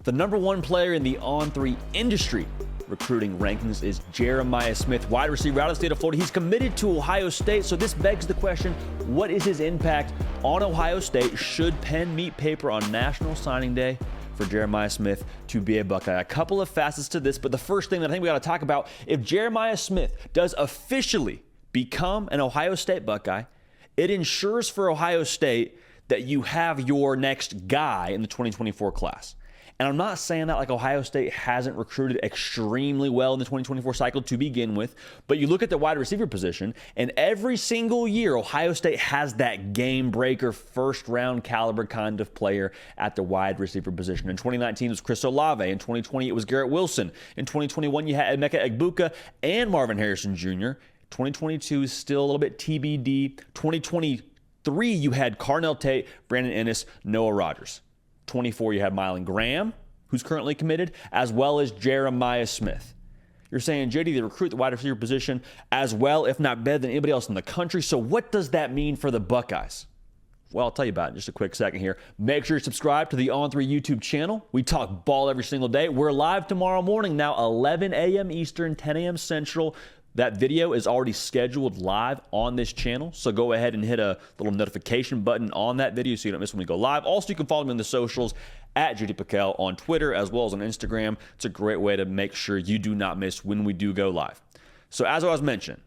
The number one player in the On3 industry recruiting rankings is Jeremiah Smith, wide receiver out of the state of Florida. He's committed to Ohio State, so this begs the question, what is his impact on Ohio State? Should pen meet paper on National Signing Day for Jeremiah Smith to be a Buckeye? A couple of facets to this, but the first thing that I think we got to talk about, if Jeremiah Smith does officially become an Ohio State Buckeye, it ensures for Ohio State that you have your next guy in the 2024 class. And I'm not saying that like Ohio State hasn't recruited extremely well in the 2024 cycle to begin with, but you look at the wide receiver position, and every single year, Ohio State has that game breaker, first round caliber kind of player at the wide receiver position. In 2019, it was Chris Olave. In 2020, it was Garrett Wilson. In 2021, you had Emeka Egbuka and Marvin Harrison Jr. 2022 is still a little bit TBD. 2023, you had Carnell Tate, Brandon Ennis, Noah Rogers. 24, you had Mylan Graham, who's currently committed, as well as Jeremiah Smith. You're saying, JD, they recruit the wide receiver position as well, if not better than anybody else in the country. So what does that mean for the Buckeyes? Well, I'll tell you about it in just a quick second here. Make sure you subscribe to the On3 YouTube channel. We talk ball every single day. We're live tomorrow morning now, 11 a.m. Eastern, 10 a.m. Central. That video is already scheduled live on this channel, so go ahead and hit a little notification button on that video so you don't miss when we go live. Also, you can follow me on the socials at JD Pakel on Twitter as well as on Instagram. It's a great way to make sure you do not miss when we do go live. So as I was mentioning,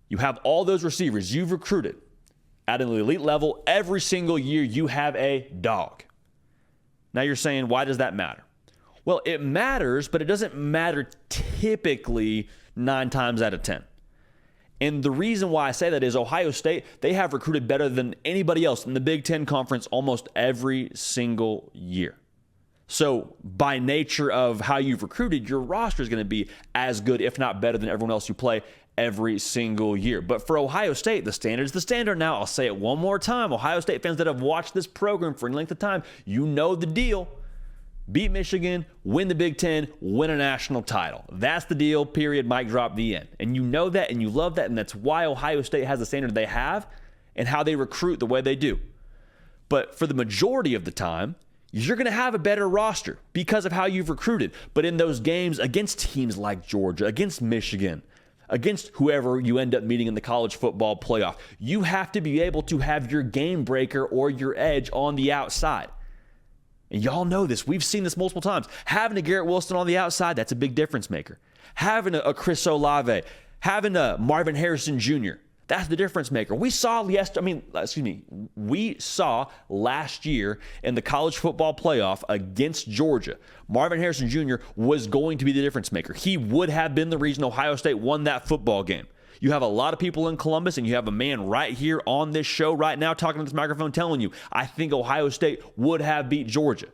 you have all those receivers you've recruited at an elite level. Every single year you have a dog. Now you're saying, why does that matter? Well, it matters, but it doesn't matter typically 9 times out of 10. And the reason why I say that is Ohio State, they have recruited better than anybody else in the Big Ten Conference almost every single year. So by nature of how you've recruited, your roster is going to be as good, if not better, than everyone else you play every single year. But for Ohio State, the standard is the standard now. I'll say it one more time. Ohio State fans that have watched this program for any length of time, you know the deal. Beat Michigan, win the Big Ten, win a national title. That's the deal, period, mic drop, the end. And you know that and you love that, and that's why Ohio State has the standard they have and how they recruit the way they do. But for the majority of the time, you're going to have a better roster because of how you've recruited. But in those games against teams like Georgia, against Michigan, against whoever you end up meeting in the college football playoff, you have to be able to have your game breaker or your edge on the outside. And y'all know this. We've seen this multiple times. Having a Garrett Wilson on the outside, that's a big difference maker. Having a Chris Olave, having a Marvin Harrison Jr., that's the difference maker. We saw last year in the college football playoff against Georgia, Marvin Harrison Jr. was going to be the difference maker. He would have been the reason Ohio State won that football game. You have a lot of people in Columbus, and you have a man right here on this show right now talking to this microphone telling you, I think Ohio State would have beat Georgia.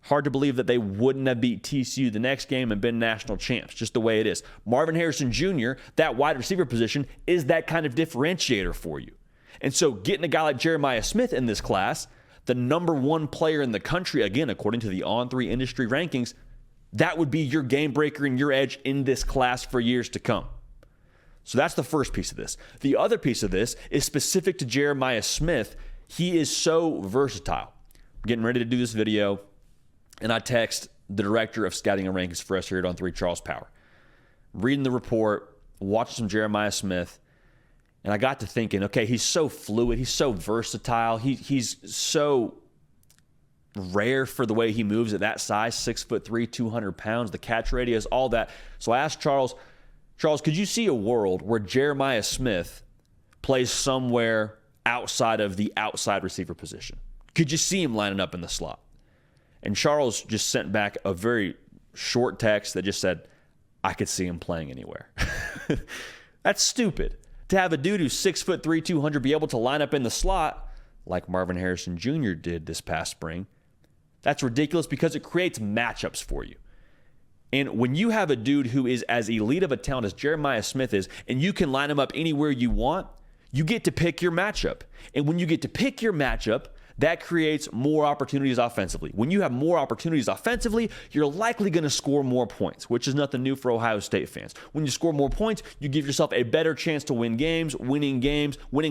Hard to believe that they wouldn't have beat TCU the next game and been national champs, just the way it is. Marvin Harrison Jr., that wide receiver position, is that kind of differentiator for you. And so getting a guy like Jeremiah Smith in this class, the number one player in the country, again, according to the On3 industry rankings, that would be your game breaker and your edge in this class for years to come. So that's the first piece of this. The other piece of this is specific to Jeremiah Smith. He is so versatile. I'm getting ready to do this video, and I text the director of scouting and rankings for us here at On3, Charles Power. Reading the report, watching some Jeremiah Smith, and I got to thinking, okay, he's so fluid. He's so versatile. He's so rare for the way he moves at that size, 6'3", 200 pounds, the catch radius, all that. So I asked Charles, could you see a world where Jeremiah Smith plays somewhere outside of the outside receiver position? Could you see him lining up in the slot? And Charles just sent back a very short text that just said, I could see him playing anywhere. That's stupid. To have a dude who's 6'3", 200 be able to line up in the slot like Marvin Harrison Jr. did this past spring, that's ridiculous because it creates matchups for you. And when you have a dude who is as elite of a talent as Jeremiah Smith is, and you can line him up anywhere you want, you get to pick your matchup. And when you get to pick your matchup, that creates more opportunities offensively. When you have more opportunities offensively, you're likely going to score more points, which is nothing new for Ohio State fans. When you score more points, you give yourself a better chance to win games. Winning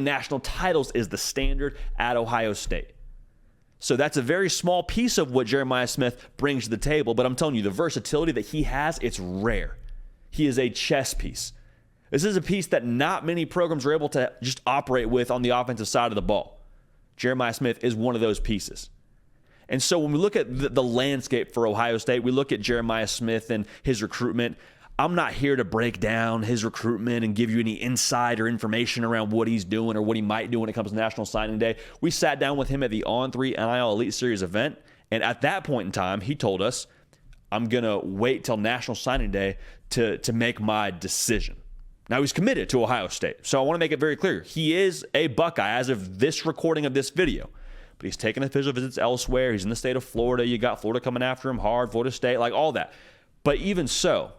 national titles is the standard at Ohio State. So that's a very small piece of what Jeremiah Smith brings to the table. But I'm telling you, the versatility that he has, it's rare. He is a chess piece. This is a piece that not many programs are able to just operate with on the offensive side of the ball. Jeremiah Smith is one of those pieces. And so when we look at the landscape for Ohio State, we look at Jeremiah Smith and his recruitment. I'm not here to break down his recruitment and give you any insider information around what he's doing or what he might do when it comes to National Signing Day. We sat down with him at the On3 NIL Elite Series event, and at that point in time, he told us, I'm going to wait till National Signing Day to make my decision. Now, he's committed to Ohio State, so I want to make it very clear. He is a Buckeye as of this recording of this video, but he's taking official visits elsewhere. He's in the state of Florida. You got Florida coming after him hard, Florida State, like all that. But even so,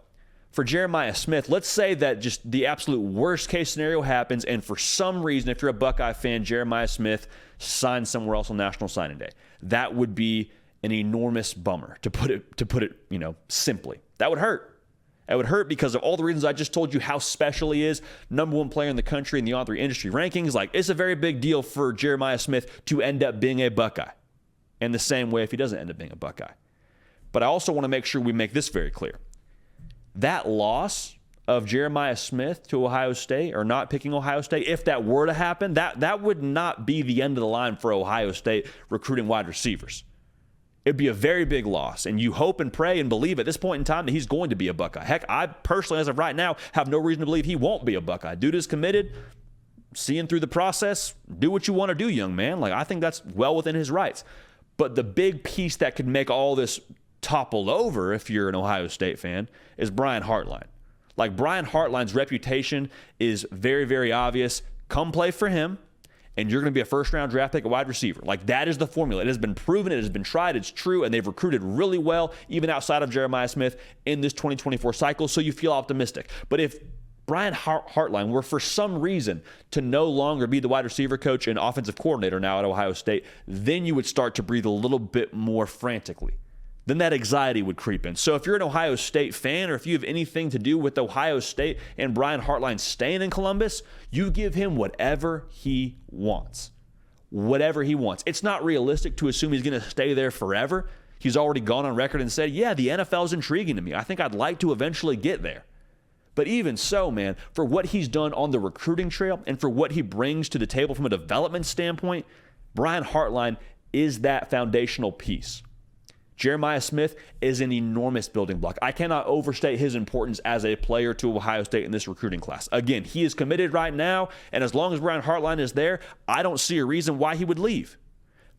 for Jeremiah Smith, let's say that just the absolute worst case scenario happens, and for some reason, if you're a Buckeye fan, Jeremiah Smith signs somewhere else on National Signing Day. That would be an enormous bummer, to put it, simply. That would hurt. It would hurt because of all the reasons I just told you how special he is. #1 player in the country in the On3 industry rankings. Like, it's a very big deal for Jeremiah Smith to end up being a Buckeye. In the same way if he doesn't end up being a Buckeye. But I also want to make sure we make this very clear. That loss of Jeremiah Smith to Ohio State, or not picking Ohio State, if that were to happen, that would not be the end of the line for Ohio State recruiting wide receivers. It'd be a very big loss, and you hope and pray and believe at this point in time that he's going to be a Buckeye. Heck, I personally, as of right now, have no reason to believe he won't be a Buckeye. Dude is committed, seeing through the process. Do what you want to do, young man. Like, I think that's well within his rights. But the big piece that could make all this topple over, if you're an Ohio State fan, is Brian Hartline. Like, Brian Hartline's reputation is very, very obvious. Come play for him, and you're going to be a first-round draft pick at wide receiver. Like, that is the formula. It has been proven. It has been tried. It's true, and they've recruited really well, even outside of Jeremiah Smith, in this 2024 cycle, so you feel optimistic. But if Brian Hartline were for some reason to no longer be the wide receiver coach and offensive coordinator now at Ohio State, then you would start to breathe a little bit more frantically. Then that anxiety would creep in. So if you're an Ohio State fan, or if you have anything to do with Ohio State and Brian Hartline staying in Columbus, you give him whatever he wants. Whatever he wants. It's not realistic to assume he's going to stay there forever. He's already gone on record and said, yeah, the NFL is intriguing to me. I think I'd like to eventually get there. But even so, man, for what he's done on the recruiting trail and for what he brings to the table from a development standpoint, Brian Hartline is that foundational piece. Jeremiah Smith is an enormous building block. I cannot overstate his importance as a player to Ohio State in this recruiting class. Again, he is committed right now, and as long as Brian Hartline is there, I don't see a reason why he would leave.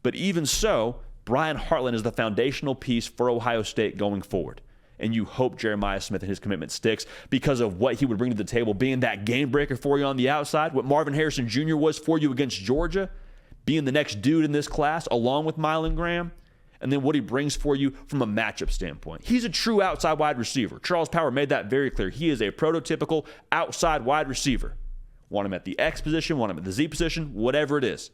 But even so, Brian Hartline is the foundational piece for Ohio State going forward. And you hope Jeremiah Smith and his commitment sticks because of what he would bring to the table, being that game breaker for you on the outside, what Marvin Harrison Jr. was for you against Georgia, being the next dude in this class along with Mylan Graham, and then what he brings for you from a matchup standpoint. He's a true outside wide receiver. Charles Power made that very clear. He is a prototypical outside wide receiver. Want him at the X position, want him at the Z position, whatever it is.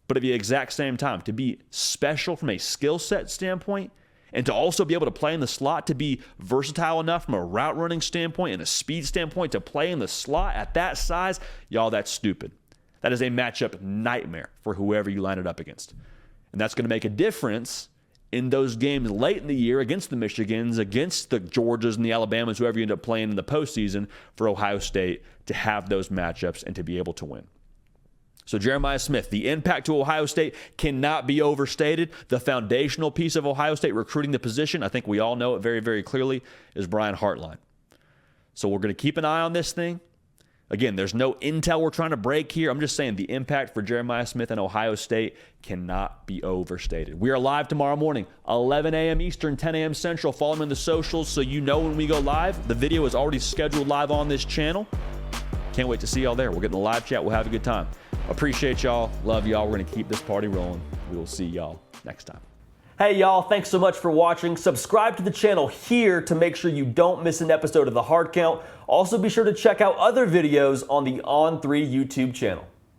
But at the exact same time, to be special from a skill set standpoint, and to also be able to play in the slot, to be versatile enough from a route running standpoint and a speed standpoint to play in the slot at that size, y'all, that's stupid. That is a matchup nightmare for whoever you line it up against. And that's going to make a difference in those games late in the year against the Michigans, against the Georgias and the Alabamas, whoever you end up playing in the postseason, for Ohio State to have those matchups and to be able to win. So Jeremiah Smith, the impact to Ohio State cannot be overstated. The foundational piece of Ohio State recruiting the position, I think we all know it very, very clearly, is Brian Hartline. So we're going to keep an eye on this thing. Again, there's no intel we're trying to break here. I'm just saying the impact for Jeremiah Smith and Ohio State cannot be overstated. We are live tomorrow morning, 11 a.m. Eastern, 10 a.m. Central. Follow me on the socials so you know when we go live. The video is already scheduled live on this channel. Can't wait to see y'all there. We'll get in the live chat. We'll have a good time. Appreciate y'all. Love y'all. We're going to keep this party rolling. We will see y'all next time. Hey y'all, thanks so much for watching. Subscribe to the channel here to make sure you don't miss an episode of The Hard Count. Also be sure to check out other videos on the On3 YouTube channel.